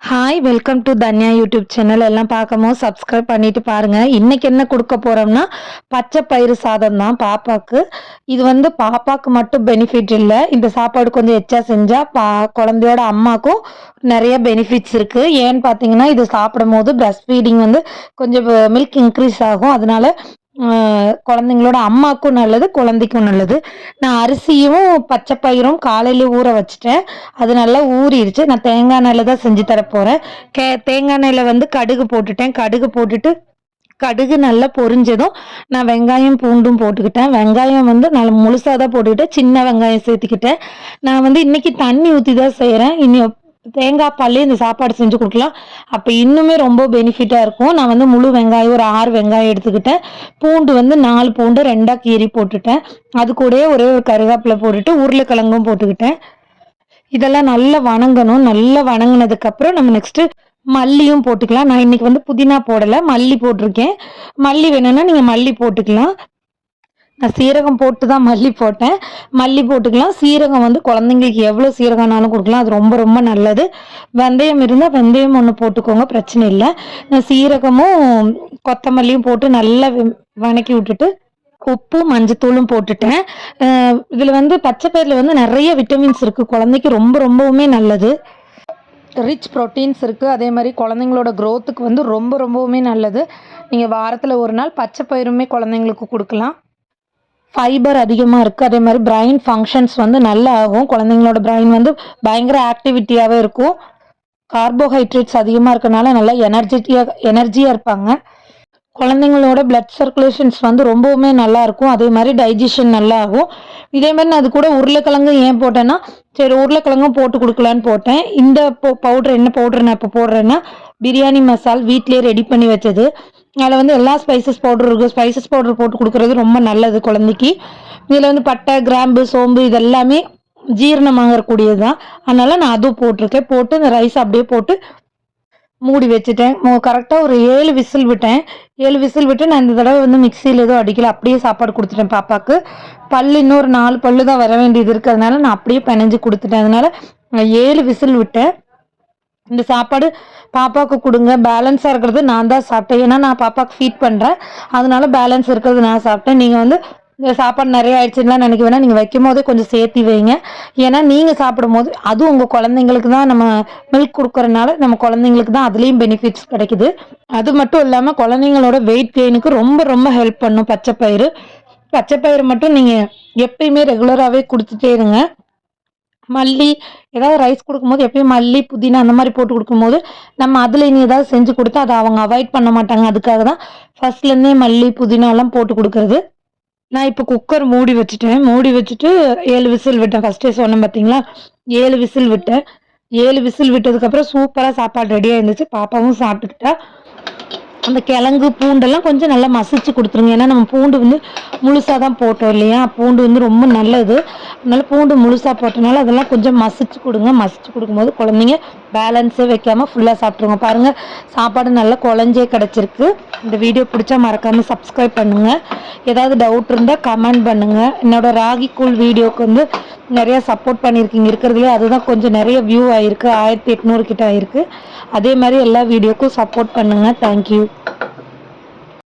Hi welcome to Dhanya YouTube channel. எல்லாம் பார்க்கும்போது subscribe பண்ணிட்டு பாருங்க. இன்னைக்கு என்ன கொடுக்க போறோம்னா பச்சை பயிறு சாதம் தான் பாப்பாக்கு. இது வந்து பாப்பாக்கு மட்டும் பெனிஃபிட் இல்லை, இந்த சாப்பாடு கொஞ்சம் எச்சா செஞ்சா குழந்தையோட அம்மாக்கும் நிறைய பெனிஃபிட்ஸ் இருக்கு. ஏன்னு பார்த்தீங்கன்னா இது சாப்பிடும் போது பிரஸ்ட் ஃபீடிங் வந்து கொஞ்சம் மில்க் இன்க்ரீஸ் ஆகும். அதனால குழந்தைங்களோட அம்மாக்கும் நல்லது, குழந்தைக்கும் நல்லது. நான் அரிசியும் பச்சை பயிரும் காலையில ஊற வச்சுட்டேன். அது நல்லா ஊறிடுச்சு. நான் தேங்காய் எண்ணெயில் தான் செஞ்சு தர போகிறேன். தேங்காய் எண்ணெயில் வந்து கடுகு போட்டுட்டேன். கடுகு போட்டுட்டு கடுகு நல்லா பொரிஞ்சதும் நான் வெங்காயம் பூண்டும் போட்டுக்கிட்டேன். வெங்காயம் வந்து நல்லா முழுசாக தான் போட்டுக்கிட்டேன், சின்ன வெங்காயம் சேர்த்துக்கிட்டேன். நான் வந்து இன்னைக்கு தண்ணி ஊற்றி தான் செய்கிறேன். இனி தேங்காய் பால்லே இந்த சாப்பாடு செஞ்சு கொடுக்கலாம். அப்போ இன்னுமே ரொம்ப பெனிஃபிட்டாக இருக்கும். நான் வந்து முழு வெங்காயம் ஒரு 6 வெங்காயம் எடுத்துக்கிட்டேன். பூண்டு வந்து 4 பூண்டு 2ஆக கீறி போட்டுட்டேன். அது கூடயே ஒரே ஒரு கருவேப்பிலை போட்டுட்டு உருளைக்கிழங்கும் போட்டுக்கிட்டேன். இதெல்லாம் நல்லா வணங்கணும். நல்லா வணங்கினதுக்கப்புறம் நம்ம நெக்ஸ்ட்டு மல்லியும் போட்டுக்கலாம். நான் இன்னைக்கு வந்து புதினா போடலை, மல்லி போட்டிருக்கேன். மல்லி வேணும்னா நீங்கள் மல்லி போட்டுக்கலாம். நான் சீரகம் போட்டு தான் மல்லி போட்டேன். மல்லி போட்டுக்கலாம். சீரகம் வந்து குழந்தைங்களுக்கு எவ்வளோ சீரகம்னாலும் கொடுக்கலாம், அது ரொம்ப ரொம்ப நல்லது. வெந்தயம் இருந்தால் வெந்தயம் ஒன்று போட்டுக்கோங்க, பிரச்சனை இல்லை. நான் சீரகமும் கொத்தமல்லியும் போட்டு நல்லா வணக்கி விட்டுட்டு உப்பு மஞ்சத்தூளும் போட்டுட்டேன். இதில் வந்து பச்சை பயிரில் வந்து நிறைய விட்டமின்ஸ் இருக்குது, குழந்தைக்கு ரொம்ப ரொம்பவுமே நல்லது. ரிச் ப்ரோட்டீன்ஸ் இருக்குது. அதே மாதிரி குழந்தைங்களோட க்ரோத்துக்கு வந்து ரொம்ப ரொம்பவுமே நல்லது. நீங்கள் வாரத்தில் ஒரு நாள் பச்சை பயிருமே குழந்தைங்களுக்கு கொடுக்கலாம். ஃபைபர் அதிகமாக இருக்குது. அதே மாதிரி பிரெயின் ஃபங்க்ஷன்ஸ் வந்து நல்லா ஆகும். குழந்தைங்களோட பிரெயின் வந்து பயங்கர ஆக்டிவிட்டியாகவே இருக்கும். கார்போஹைட்ரேட்ஸ் அதிகமாக இருக்கனால நல்லா எனர்ஜியாக இருப்பாங்க. குழந்தைங்களோட பிளட் சர்க்குலேஷன்ஸ் வந்து ரொம்பவுமே நல்லா இருக்கும். அதே மாதிரி டைஜஷன் நல்லா ஆகும். இதே மாதிரி நான் அது கூட உருளைக்கிழங்கு ஏன் போட்டேன்னா, சரி உருளைக்கிழங்கும் போட்டு கொடுக்கலான்னு போட்டேன். இந்த பவுடர் என்ன பவுடர் நான் இப்போ போடுறேன்னா பிரியாணி மசால் வீட்டிலே ரெடி பண்ணி வச்சது. அதில் வந்து எல்லா ஸ்பைசஸ் பவுடர் இருக்குது. ஸ்பைசஸ் பவுடர் போட்டு கொடுக்குறது ரொம்ப நல்லது குழந்தைக்கு. இதில் வந்து பட்டை கிராம்பு சோம்பு இதெல்லாமே ஜீரணமாகக்கூடியது தான். அதனால் நான் அதுவும் போட்டிருக்கேன். போட்டு இந்த ரைஸ் அப்படியே போட்டு மூடி வச்சுட்டேன். கரெக்டாக ஒரு 7 விசில் விட்டேன். 7 விசில் விட்டு நான் இந்த தடவை வந்து மிக்சியில் எதுவும் அடிக்கல, அப்படியே சாப்பாடு கொடுத்துட்டேன் பாப்பாவுக்கு. இன்னொரு 4 பல்லு தான் வர வேண்டியது இருக்குது, அதனால நான் அப்படியே பிணைஞ்சு கொடுத்துட்டேன். அதனால நான் 7 விசில் விட்டேன். இந்த சாப்பாடு பாப்பாவுக்கு கொடுங்க. பேலன்ஸாக இருக்கிறது நான் தான் சாப்பிட்டேன், ஏன்னா நான் பாப்பாவுக்கு ஃபீட் பண்ணுறேன். அதனால பேலன்ஸ் இருக்கிறது நான் சாப்பிட்டேன். நீங்கள் வந்து இந்த சாப்பாடு நிறைய ஆயிடுச்சுன்னா நினைக்க வேணாம், நீங்கள் வைக்கும் போதே கொஞ்சம் சேர்த்தி வைங்க. ஏன்னா நீங்கள் சாப்பிடும் போது அதுவும் உங்கள் குழந்தைங்களுக்கு தான், நம்ம மில்க் கொடுக்குறனால நம்ம குழந்தைங்களுக்கு தான் அதுலேயும் பெனிஃபிட்ஸ் கிடைக்குது. அது மட்டும் இல்லாமல் குழந்தைங்களோட வெயிட் கெயினுக்கு ரொம்ப ரொம்ப ஹெல்ப் பண்ணும் பச்சைப்பயிறு. பச்சைப்பயிறு மட்டும் நீங்கள் எப்பயுமே ரெகுலராகவே கொடுத்துட்டே இருங்க. மல்லி ஏதாவது ரைஸ் கொடுக்கும்போது எப்பயும் மல்லி புதினா அந்த மாதிரி போட்டு கொடுக்கும்போது நம்ம அதில் இனி ஏதாவது செஞ்சு கொடுத்தா அதை அவங்க அவாய்ட் பண்ண மாட்டாங்க. அதுக்காக தான் ஃபர்ஸ்ட்லேருந்தே மல்லி புதினாலாம் போட்டு கொடுக்குறது. நான் இப்போ குக்கர் மூடி வச்சுட்டேன். மூடி வச்சுட்டு 7 விசில் விட்டேன். ஃபஸ்ட்டே சொன்னேன் பார்த்தீங்களா, 7 விசில் விட்டேன். 7 விசில் விட்டதுக்கப்புறம் சூப்பராக சாப்பாடு ரெடியாக இருந்துச்சு. பாப்பாவும் சாப்பிட்டுக்கிட்டா. அந்த கிழங்கு பூண்டெல்லாம் கொஞ்சம் நல்லா மசிச்சு கொடுத்துருங்க. ஏன்னா நம்ம பூண்டு வந்து முழுசாக தான் போட்டோம் இல்லையா, பூண்டு வந்து ரொம்ப நல்லது. அதனால பூண்டு முழுசாக போட்டனால அதெல்லாம் கொஞ்சம் மசிச்சு கொடுங்க. மசிச்சு கொடுக்கும்போது குழந்தைங்க பேலன்ஸே வைக்காமல் ஃபுல்லாக சாப்பிட்ருங்க. பாருங்கள், சாப்பாடு நல்லா குழஞ்சே கிடச்சிருக்கு. இந்த வீடியோ பிடிச்சா மறக்காமல் சப்ஸ்கிரைப் பண்ணுங்கள். ஏதாவது டவுட் இருந்தால் கமெண்ட் பண்ணுங்கள். என்னோடய ராகி கூழ் வீடியோவுக்கு வந்து நிறையா சப்போர்ட் பண்ணியிருக்கீங்க. இருக்கிறதுலே அதுதான் கொஞ்சம் நிறைய வியூ ஆகிருக்கு, 1800 கிட்ட ஆகிருக்கு. அதே மாதிரி எல்லா வீடியோக்கும் சப்போர்ட் பண்ணுங்கள். தேங்க்யூ.